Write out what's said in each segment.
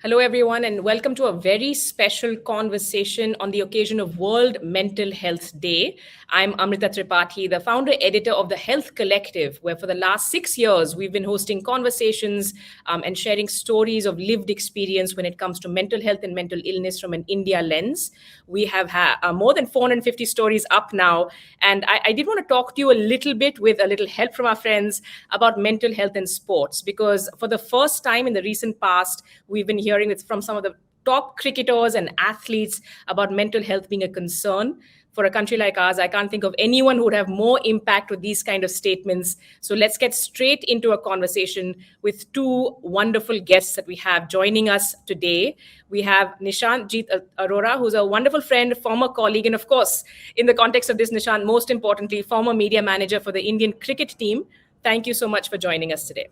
Hello, everyone, and welcome to a very special conversation on the occasion of World Mental Health Day. I'm Amrita Tripathi, the founder editor of the Health Collective, where for the last 6 years we've been hosting conversations and sharing stories of lived experience when it comes to mental health and mental illness from an India lens. We have more than 450 stories up now, and I did want to talk to you a little bit with a little help from our friends about mental health and sports, because for the first time in the recent past, we've been hearing it from some of the top cricketers and athletes about mental health being a concern. For a country like ours, I can't think of anyone who would have more impact with these kind of statements. So let's get straight into a conversation with two wonderful guests that we have joining us today. We have Nishant Jeet Arora, who's a wonderful friend, former colleague, and of course, in the context of this, Nishant, most importantly, former media manager for the Indian cricket team. Thank you so much for joining us today.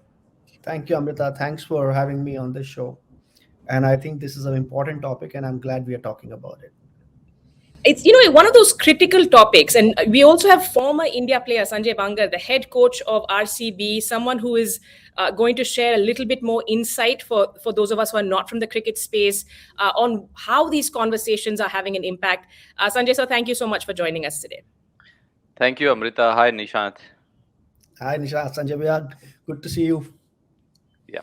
Thank you, Amrita. Thanks for having me on this show. And I think this is an important topic, and I'm glad we are talking about it. It's one of those critical topics, and we also have former India player Sanjay Bangar, the head coach of RCB, someone who is going to share a little bit more insight for those of us who are not from the cricket space on how these conversations are having an impact. Sanjay sir, thank you so much for joining us today. Thank you, Amrita. Hi, Nishant. Hi, Nisha, Sanjay Bhaiya. Good to see you. Yeah.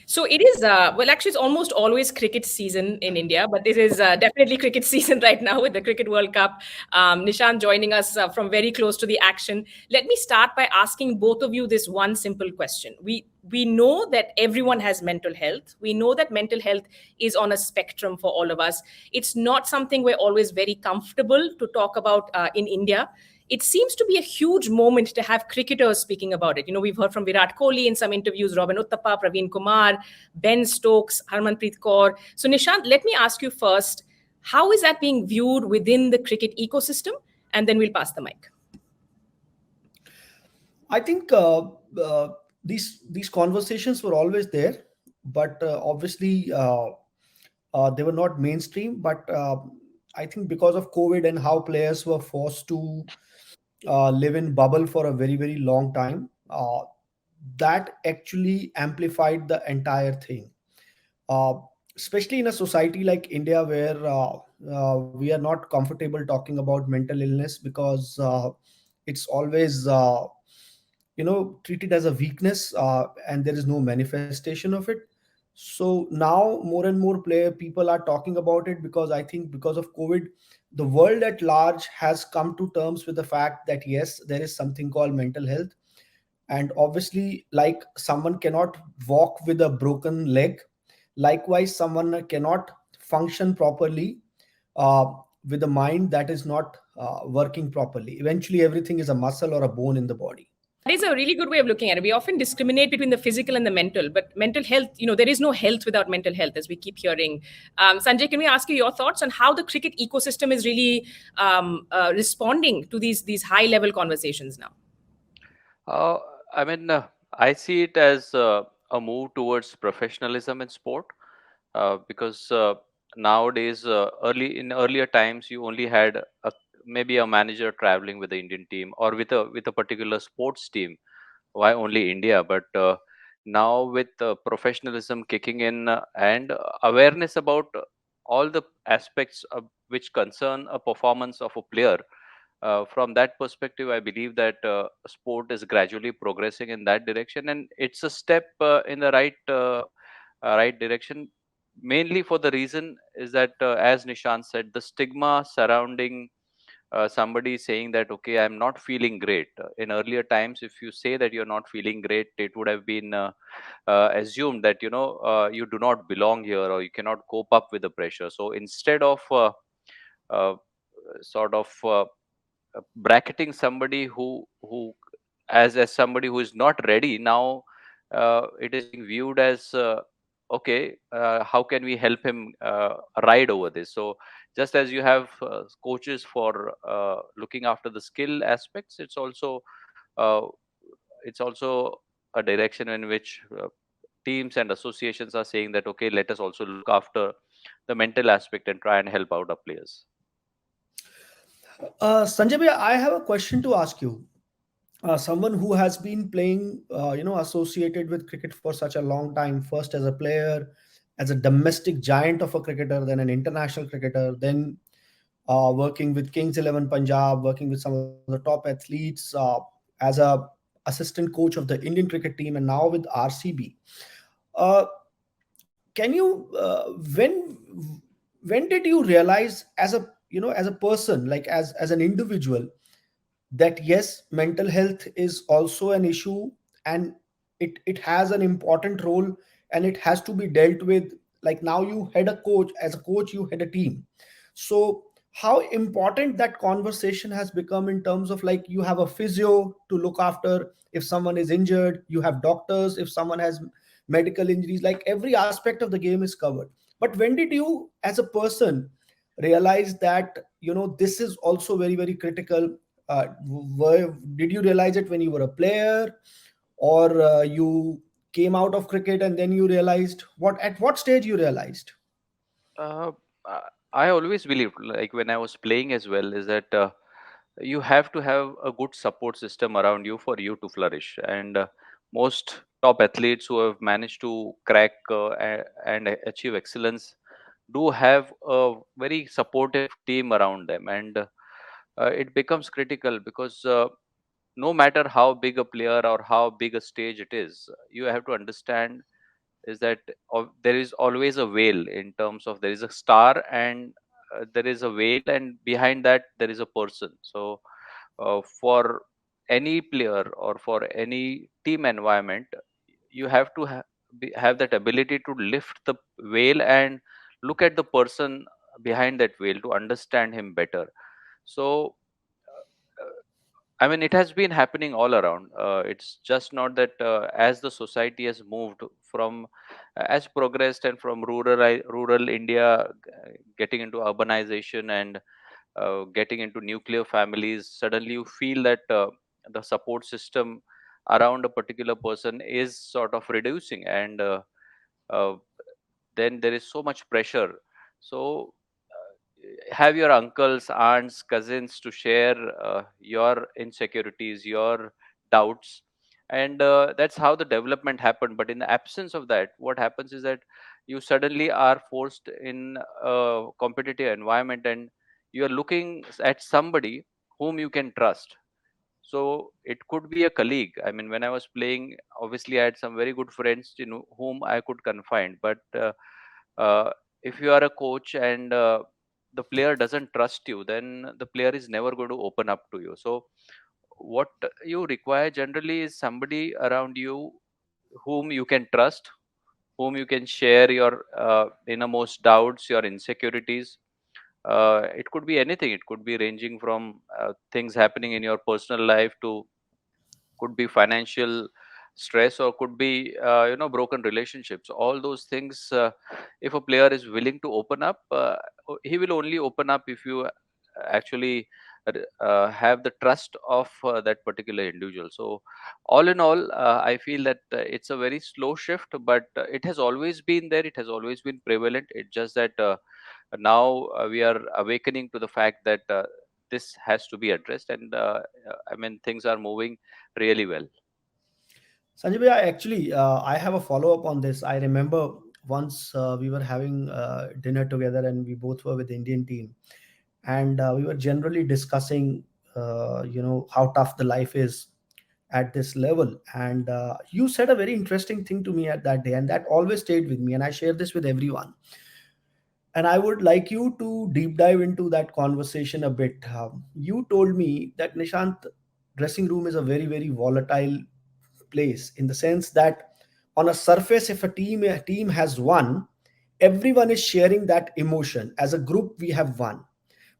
So it is, well, actually, it's almost always cricket season in India, but this is definitely cricket season right now with the Cricket World Cup. Nishant joining us from very close to the action. Let me start by asking both of you this one simple question. We know that everyone has mental health. We know that mental health is on a spectrum for all of us. It's not something we're always very comfortable to talk about in India. It seems to be a huge moment to have cricketers speaking about it. We've heard from Virat Kohli in some interviews, Robin Uttappa, Praveen Kumar, Ben Stokes, Harmanpreet Kaur. So, Nishant, let me ask you first, how is that being viewed within the cricket ecosystem? And then we'll pass the mic. I think these conversations were always there, but obviously they were not mainstream. But I think because of COVID and how players were forced to live in bubble for a very very long time, that actually amplified the entire thing. uh, Especially in a society like India where we are not comfortable talking about mental illness because it's always treated as a weakness, and there is no manifestation of it. So now more and more player people are talking about it because I think because of COVID, the world at large has come to terms with the fact that yes, there is something called mental health. And obviously, like someone cannot walk with a broken leg, likewise someone cannot function properly uh, with a mind that is not working properly. Eventually everything is a muscle or a bone in the body. That is a really good way of looking at it. We often discriminate between the physical and the mental, but mental health, there is no health without mental health, as we keep hearing. Sanjay, can we ask you your thoughts on how the cricket ecosystem is really responding to these high level conversations now? Uh, I mean, I see it as a move towards professionalism in sport because nowadays, earlier times, you only had maybe a manager traveling with the Indian team or with a particular sports team. Why only India? But now with professionalism kicking in and awareness about all the aspects which concern a performance of a player. From that perspective, I believe that sport is gradually progressing in that direction, and it's a step in the right direction. Mainly for the reason is that, as Nishant said, the stigma surrounding somebody saying that okay, I'm not feeling great. In earlier times, if you say that you're not feeling great, it would have been assumed that you do not belong here or you cannot cope up with the pressure. So instead of uh, sort of bracketing somebody who as somebody who is not ready now, it is being viewed as okay, how can we help him ride over this? So just as you have coaches for looking after the skill aspects, uh, it's also a direction in which teams and associations are saying that okay, let us also look after the mental aspect and try and help out our players. Sanjay bhai, I have a question to ask you. Someone who has been playing associated with cricket for such a long time, first as a player as a domestic giant of a cricketer, then an international cricketer, then working with Kings 11 Punjab, working with some of the top athletes as a assistant coach of the Indian cricket team, and now with RCB. Uh, can you when did you realize, as a as a person, like as an individual, that yes, mental health is also an issue, and it has an important role, and it has to be dealt with? Like, now you head a coach, as a coach you head a team. So how important that conversation has become, in terms of, like, you have a physio to look after if someone is injured, you have doctors if someone has medical injuries, like every aspect of the game is covered. But when did you, as a person, realize that this is also very, very critical? Did you realize it when you were a player, or you came out of cricket and then you realized? At what stage you realized? Uh, I always believed, like when I was playing as well, is that you have to have a good support system around you for you to flourish. And most top athletes who have managed to crack and achieve excellence do have a very supportive team around them. And it becomes critical because no matter how big a player or how big a stage it is, you have to understand is that there is always a whale, in terms of there is a star, and there is a whale, and behind that there is a person. So for any player or for any team environment, you have to have that ability to lift the whale and look at the person behind that whale to understand him better. So I mean, it has been happening all around. It's just not that as the society has moved from, has progressed, and from rural India getting into urbanization and getting into nuclear families, suddenly you feel that the support system around a particular person is sort of reducing, and uh, then there is so much pressure. So have your uncles, aunts, cousins to share your insecurities, your doubts, and that's how the development happened. But in the absence of that, what happens is that you suddenly are forced in a competitive environment, and you are looking at somebody whom you can trust. So it could be a colleague. I mean, when I was playing, obviously I had some very good friends, whom I could confide. But uh, if you are a coach and the player doesn't trust you, then the player is never going to open up to you. So what you require generally is somebody around you whom you can trust, whom you can share your innermost doubts, your insecurities. It could be anything. It could be ranging from things happening in your personal life to, could be financial stress, or could be broken relationships. All those things, if a player is willing to open up, he will only open up if you actually have the trust of that particular individual. So all in all, I feel that it's a very slow shift, but it has always been there, it has always been prevalent. It's just that now we are awakening to the fact that this has to be addressed, and I mean, things are moving really well. Sanjay bhai, actually, I have a follow up on this. I remember once we were having dinner together, and we both were with the Indian team, and we were generally discussing, how tough the life is at this level. And you said a very interesting thing to me at that day, and that always stayed with me. And I share this with everyone. And I would like you to deep dive into that conversation a bit. You told me that, Nishant, dressing room is a very, very volatile place, in the sense that on a surface, if a team has won, everyone is sharing that emotion. As a group, we have won.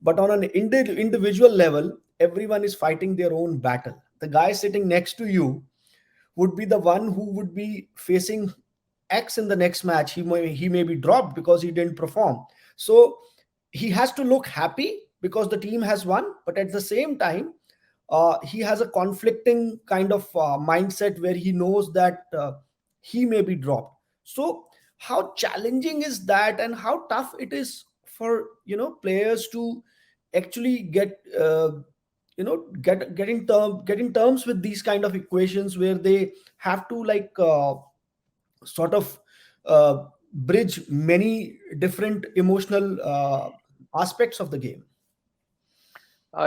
But on an individual level, everyone is fighting their own battle. The guy sitting next to you would be the one who would be facing X in the next match. He may be dropped because he didn't perform. So he has to look happy because the team has won, but at the same time, he has a conflicting kind of mindset where he knows that he may be dropped. So how challenging is that, and how tough it is for players to actually get in terms with these kind of equations, where they have to, like, sort of uh, bridge many different emotional aspects of the game.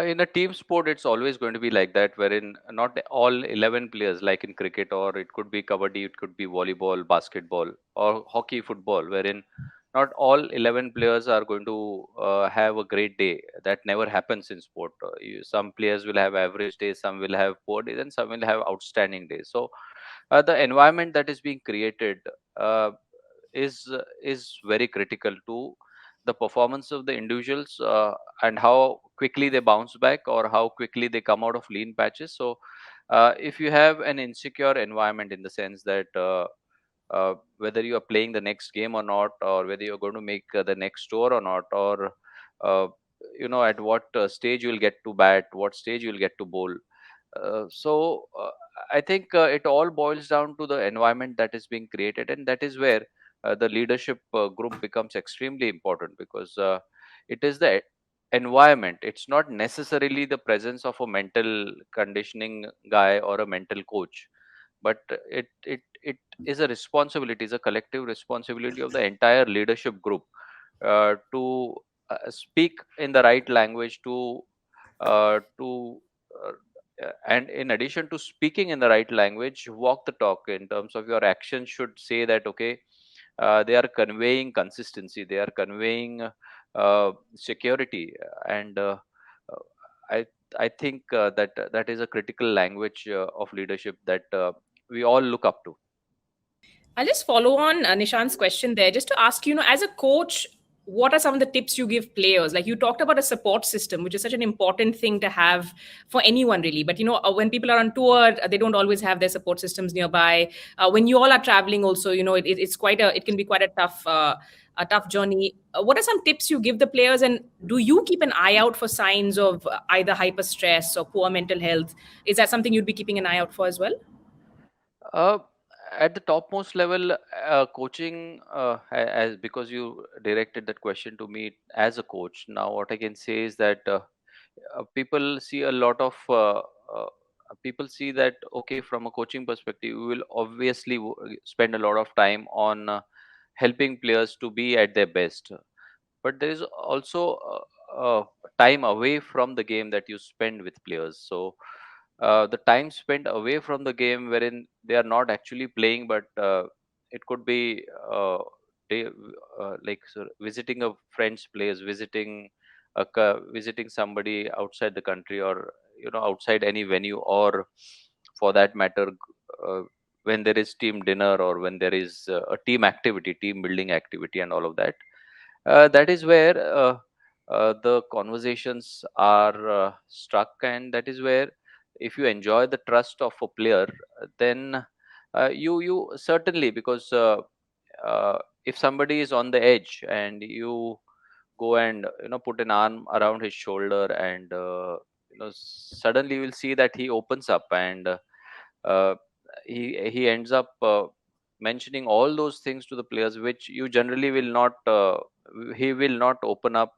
In a team sport, it's always going to be like that, wherein not all 11 players, like in cricket, or it could be kabaddi, it could be volleyball, basketball, or hockey, football, wherein not all 11 players are going to have a great day. That never happens in sport. Some players will have average days, some will have poor days, and some will have outstanding days. So the environment that is being created uh, is very critical to the performance of the individuals, and how quickly they bounce back or how quickly they come out of lean patches. So if you have an insecure environment, in the sense that whether you are playing the next game or not, or whether you're going to make the next score or not, or uh, at what stage you'll get to bat, what stage you'll get to bowl. So I think it all boils down to the environment that is being created, and that is where the leadership group becomes extremely important, because it is the environment. It's not necessarily the presence of a mental conditioning guy or a mental coach, but it is a responsibility, is a collective responsibility of the entire leadership group to speak in the right language, to and in addition to speaking in the right language, walk the talk in terms of your actions should say that, okay, they are conveying consistency, they are conveying security, and uh, i I think that is a critical language of leadership that we all look up to. I'll just follow on Nishant's question there, just to ask, as a coach, what are some of the tips you give players? Like, you talked about a support system, which is such an important thing to have for anyone, really. But, when people are on tour, they don't always have their support systems nearby. When you all are traveling, also, it can be quite a tough journey. What are some tips you give the players, and do you keep an eye out for signs of either hyper stress or poor mental health? Is that something you'd be keeping an eye out for as well? Uh, at the topmost level, coaching, as because you directed that question to me as a coach. Now, what I can say is that people see a lot of people see that, okay, from a coaching perspective, we will obviously spend a lot of time on helping players to be at their best, but there is also time away from the game that you spend with players. So the time spent away from the game, wherein they are not actually playing, but it could be they, like, so visiting a friend's place, visiting somebody outside the country, or outside any venue, or for that matter, uh, when there is team dinner, or when there is a team activity, team building activity, and all of that. That is where the conversations are struck, and that is where, if you enjoy the trust of a player, then you certainly, because if somebody is on the edge and you go and put an arm around his shoulder, and suddenly you will see that he opens up, and uh, he ends up mentioning all those things to the players, which you generally will not he will not open up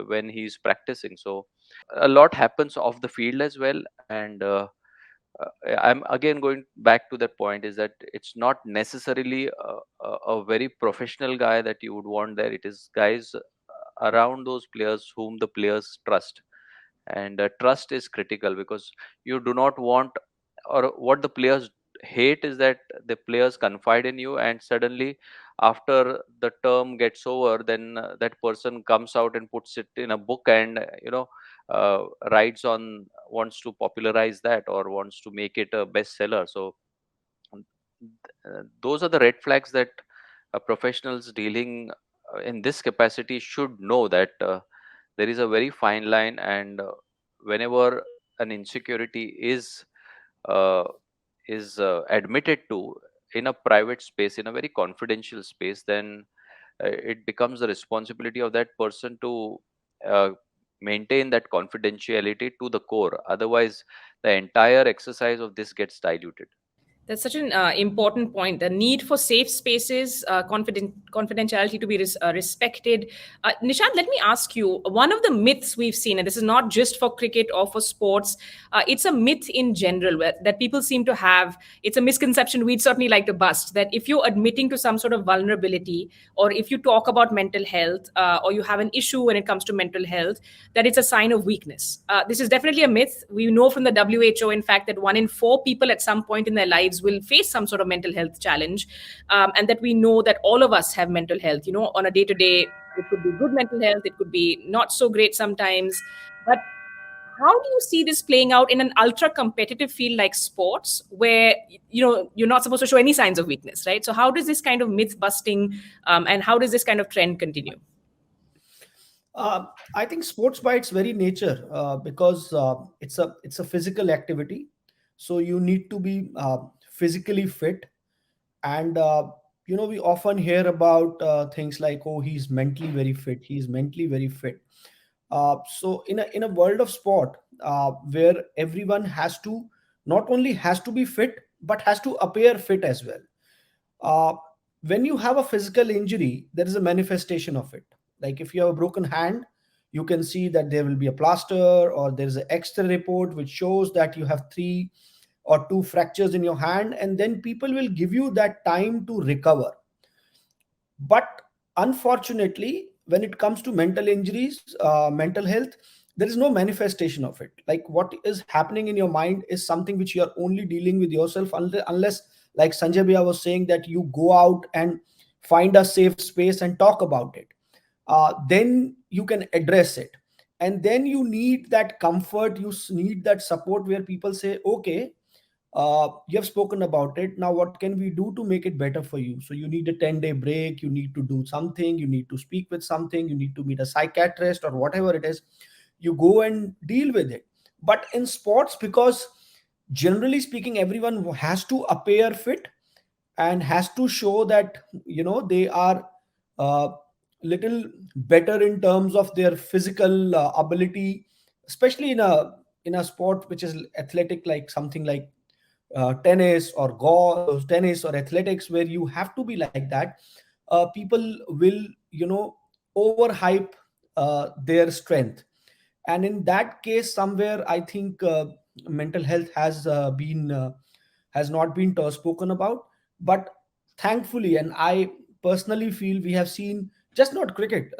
when he's practicing. So a lot happens off the field as well, and I'm again going back to that point, is that it's not necessarily a very professional guy that you would want there. It is guys around those players whom the players trust, and trust is critical, because you do not want, or what the players hate is that the players confide in you, and suddenly, after the term gets over, then that person comes out and puts it in a book, and writes on, wants to popularize that, or wants to make it a bestseller. So um, those are the red flags that professionals dealing in this capacity should know, that there is a very fine line, and whenever an insecurity uh, is admitted to in a private space, in a very confidential space, then it becomes the responsibility of that person to uh, maintain that confidentiality to the core. Otherwise, the entire exercise of this gets diluted. That's such an important point. The need for safe spaces, confidentiality to be respected. Nishant, let me ask you, one of the myths we've seen, and this is not just for cricket or for sports, it's a myth in general that people seem to have. It's a misconception we'd certainly like to bust, that if you're admitting to some sort of vulnerability, or if you talk about mental health, or you have an issue when it comes to mental health, that it's a sign of weakness. This is definitely a myth. We know from the WHO, in fact, that 1 in 4 people at some point in their lives will face some sort of mental health challenge, and that we know that all of us have mental health. On a day to day, it could be good mental health, it could be not so great sometimes, but how do you see this playing out in an ultra competitive field like sports, where you're not supposed to show any signs of weakness, right? So how does this kind of myth busting, and how does this kind of trend continue? I think sports by its very nature, because it's a physical activity, so you need to be physically fit. And we often hear about things like, oh, he's mentally very fit, he's mentally very fit. So in a world of sport, where everyone has to, not only has to be fit, but has to appear fit as well. uh, when you have a physical injury, there is a manifestation of it. Like if you have a broken hand, you can see that there will be a plaster, or there is an X-ray report which shows that you have three or two fractures in your hand, and then people will give you that time to recover. But unfortunately, when it comes to mental injuries, mental health, there is no manifestation of it. Like what is happening in your mind is something which you are only dealing with yourself, unless, like Sanjay Bhaiya was saying, that you go out and find a safe space and talk about it. Then you can address it. And then you need that comfort, need that support, where people say, okay, you have spoken about it, now what can we do to make it better for you? So you need a 10-day break, you need to do something, you need to speak with something, you need to meet a psychiatrist or whatever it is. You go and deal with it. But in sports, because generally speaking, everyone has to appear fit and has to show that they are uh, little better in terms of their physical ability, especially in a sport which is athletic, like something like tennis or golf, tennis or athletics, where you have to be like that. People will overhype their strength. And in that case, somewhere I think mental health has not been spoken about. But thankfully, and I personally feel, we have seen, just not cricket,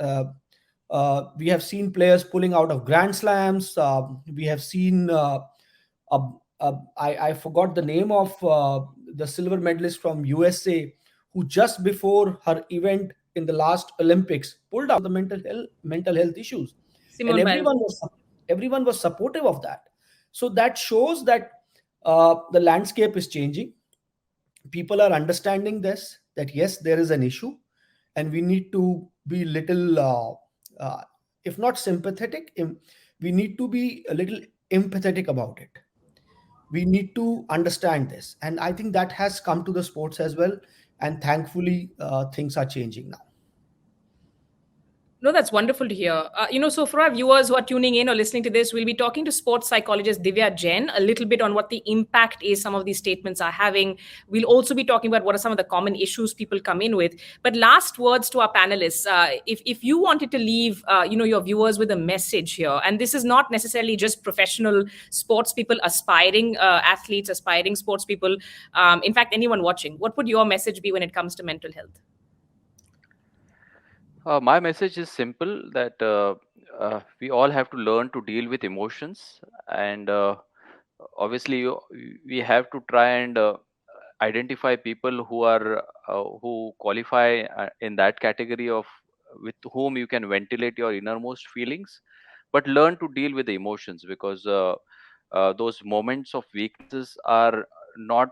we have seen players pulling out of grand slams. We have seen a, I forgot the name of the silver medalist from USA, who just before her event in the last Olympics pulled out the mental health issues, and Simone Biles. everyone was supportive of that. So that shows that the landscape is changing. People are understanding this, that yes, there is an issue, and we need to be little, if not sympathetic, we need to be a little empathetic about it. We need to understand this, and I think that has come to the sports as well. And thankfully, things are changing now. No, that's wonderful to hear. So for our viewers who are tuning in or listening to this, we'll be talking to sports psychologist Divya Jain a little bit on what the impact is some of these statements are having. We'll also be talking about what are some of the common issues people come in with. But last words to our panelists. If you wanted to leave, your viewers with a message here, and this is not necessarily just professional sports people, aspiring athletes, aspiring sports people. In fact, anyone watching, what would your message be when it comes to mental health? My message is simple, that we all have to learn to deal with emotions, and obviously we have to try and identify people who qualify in that category of with whom you can ventilate your innermost feelings, but learn to deal with the emotions, because those moments of weaknesses are not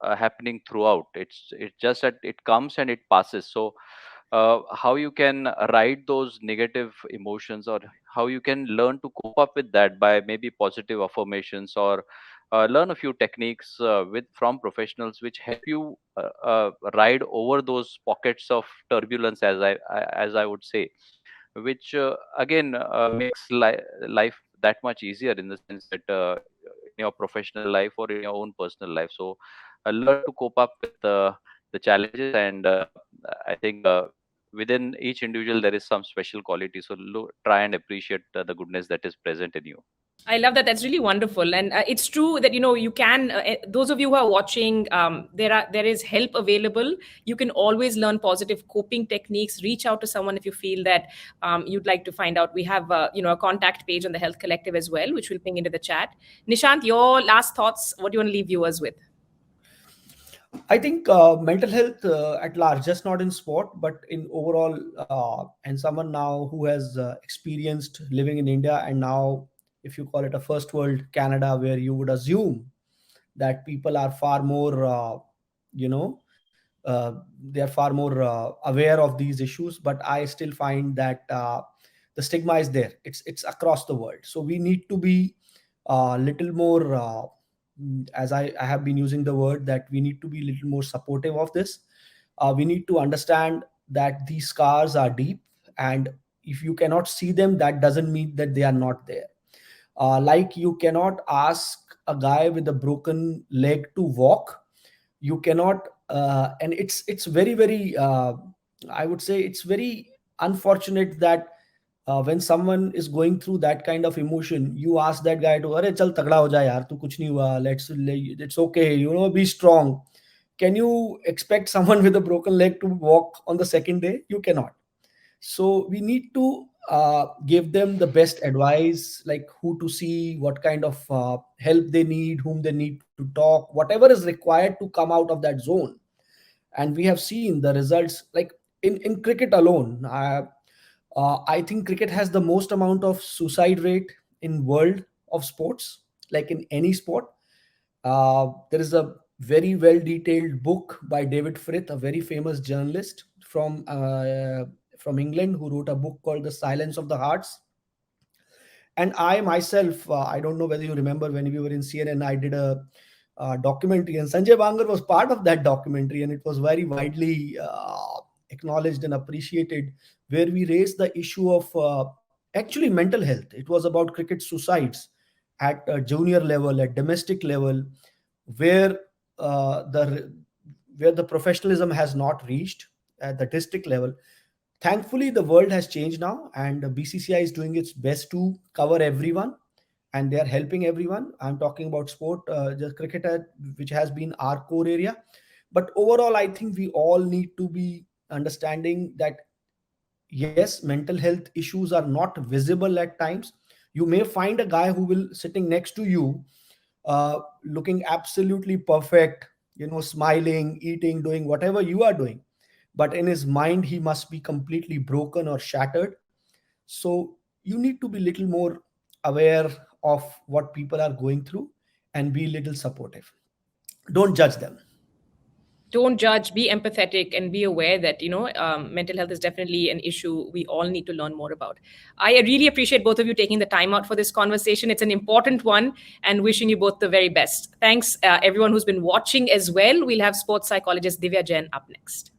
happening throughout. It's just that it comes and it passes. So how you can ride those negative emotions, or how you can learn to cope up with that by maybe positive affirmations, or learn a few techniques with from professionals which help you ride over those pockets of turbulence, as I would say, which again makes life that much easier, in the sense that in your professional life or in your own personal life. So learn to cope up with the challenges. And I think within each individual there is some special quality. So try and appreciate the goodness that is present in you. I love that. That's really wonderful, and it's true that you can. Those of you who are watching, there is help available. You can always learn positive coping techniques. Reach out to someone if you feel that you'd like to find out. We have a contact page on the Health Collective as well, which we'll ping into the chat. Nishant, your last thoughts. What do you want to leave viewers with? I think mental health at large, just not in sport, but in overall, and someone now who has experienced living in India, and now, if you call it a first world Canada, where you would assume that people are far more, you know, they are far more aware of these issues. But I still find that the stigma is there. It's across the world. So we need to be a little more. As I have been using the word, that we need to be a little more supportive of this. We need to understand that these scars are deep, and if you cannot see them, that doesn't mean that they are not there. Like, you cannot ask a guy with a broken leg to walk. You cannot, and it's very, very, I would say it's very unfortunate that when someone is going through that kind of emotion, you ask that guy to, "Arey chal tagda ho ja yaar, tu kuch nahi hua, it's okay, be strong." Can you expect someone with a broken leg to walk on the second day? You cannot. So we need to give them the best advice, like who to see, what kind of help they need, whom they need to talk, whatever is required to come out of that zone. And we have seen the results, like in cricket alone. I think cricket has the most amount of suicide rate in world of sports, like in any sport. There is a very well detailed book by David Frith, a very famous journalist from England, who wrote a book called The Silence of the Hearts. And I myself, I don't know whether you remember, when we were in CNN, I did a documentary, and Sanjay Bangar was part of that documentary, and it was very widely acknowledged and appreciated, where we raised the issue of actually mental health. It was about cricket suicides at a junior level, at domestic level, where the where the professionalism has not reached at the district level. Thankfully, the world has changed now, and BCCI is doing its best to cover everyone, and they are helping everyone. I'm talking about sport, the cricket, which has been our core area. But overall, I think we all need to be understanding that yes, mental health issues are not visible at times. You may find a guy who will sitting next to you, looking absolutely perfect, smiling, eating, doing whatever you are doing, but in his mind he must be completely broken or shattered. So you need to be little more aware of what people are going through, and be little supportive. Don't judge them. Don't judge, be empathetic, and be aware that mental health is definitely an issue we all need to learn more about. I really appreciate both of you taking the time out for this conversation. It's an important one, and wishing you both the very best. Thanks everyone who's been watching as well. We'll have sports psychologist Divya Jain up next.